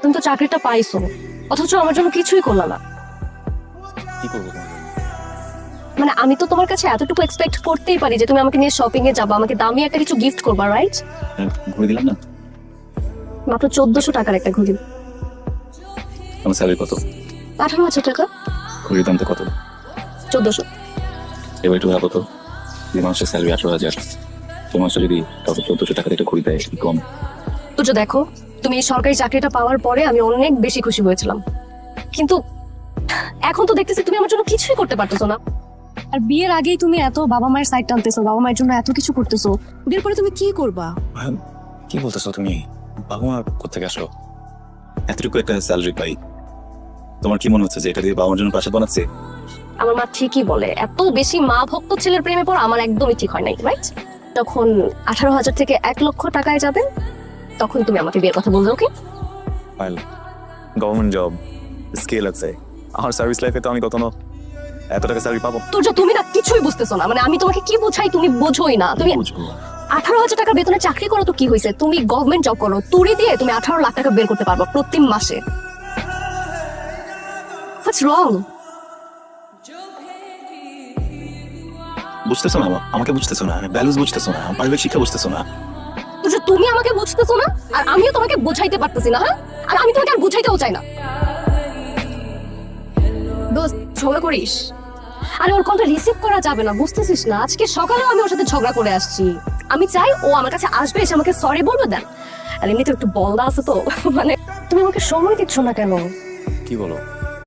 তুমি তো চাকরিটা পাইছো, অথচ আমার জন্য কিছুই করলা না। কি করবো তোমার জন্য? মানে আমি তো তোমার কাছে এতটুকু এক্সপেক্ট করতেই পারি যে তুমি আমাকে নিয়ে শপিং এ যাবা, আমাকে দামি একটা কিছু গিফট করবা, রাইট? হ্যাঁ, ঘুরে দিলাম না। মাত্র 1400 টাকার একটা ঘড়ি। আমার স্যালারি কত? 18,000 টাকা। ঘুরির দাম তো কত? 1400। এবার একটু ভাবো তো, যে মানুষের স্যালারি 18,000, সে মানুষটা যদি কাউকে 1400 টাকা একটা ঘুরি দেয়, কি কম? তো যে দেখো, তুমি এই সরকারি চাকরিটা পাওয়ার পরে আমি অনেক বেশি খুশি হয়েছিলাম, কিন্তু এখন তো দেখতেছি তুমি আমার জন্য কিছুই করতে পারতেছো না। আর বিয়ের আগেই তুমি এত বাবা মায়ের সাইড টানতেছো, বাবা মায়ের জন্য এত কিছু করতেছো, বিয়ের পরে তুমি কি করবা? কি বলতেছো তুমি? বাবা মা কোথেকে আসলো? এতটুকু একটা স্যালারি পাই, তোমার কি মনে হচ্ছে যে এটা দিয়ে বাবা মার জন্য প্রাসাদ বানাচ্ছে? আমার মা ঠিকই বলে, এত বেশি মা ভক্ত ছেলের প্রেমে পড়া আমার একদমই ঠিক হয় নাই, রাইট? যখন 18,000 থেকে 1,00,000 টাকায় যাবে, তখন তুমি আমাকে বিয়ের কথা বলবে, ওকে? গভর্নমেন্ট জব, স্কেল আছে। আমার সার্ভিস লাইফে তো আমি কখনো এত টাকা স্যালারি পাবো? তোর যে তুমি না কিছুই বুঝতেছো না, মানে আমি তোমাকে কি বোঝাই তুমি বোঝোই না। তুমি বুঝবো। 18,000 টাকা বেতনে চাকরি করো তো কি হয়েছে, তুমি গভর্নমেন্ট জব করো, তুড়ি দিয়ে তুমি 18 লাখ টাকা বের করতে পারবে প্রতি মাসে। হোয়াটস রং? বুঝতেছো না, আমাকে বুঝতেছো না, ভ্যালুস বুঝতেছো না, পারিবারিক শিক্ষা বুঝতেছো না। তো যে তুমি আমাকে বুঝতেছো না, আর আমিও তোমাকে বোঝাইতে পারতেছি না, হ্যাঁ? আর আমি তোমাকে আর বুঝাইতেও চাই না। দোস্ত, ঝগড়া করিস? আরে ওর কলটা রিসিভ করা যাবে না, বুঝতেছিস না? আজকে সকালেও আমি ওর সাথে ঝগড়া করে আসছি। আমি চাই ও আমার কাছে আসবে, এসে আমাকে সরি বলবে দেন। আর এমনিতে একটু বলদা আছে তো, মানে তুমি আমাকে সময় দিচ্ছ না কেন? কি বলো?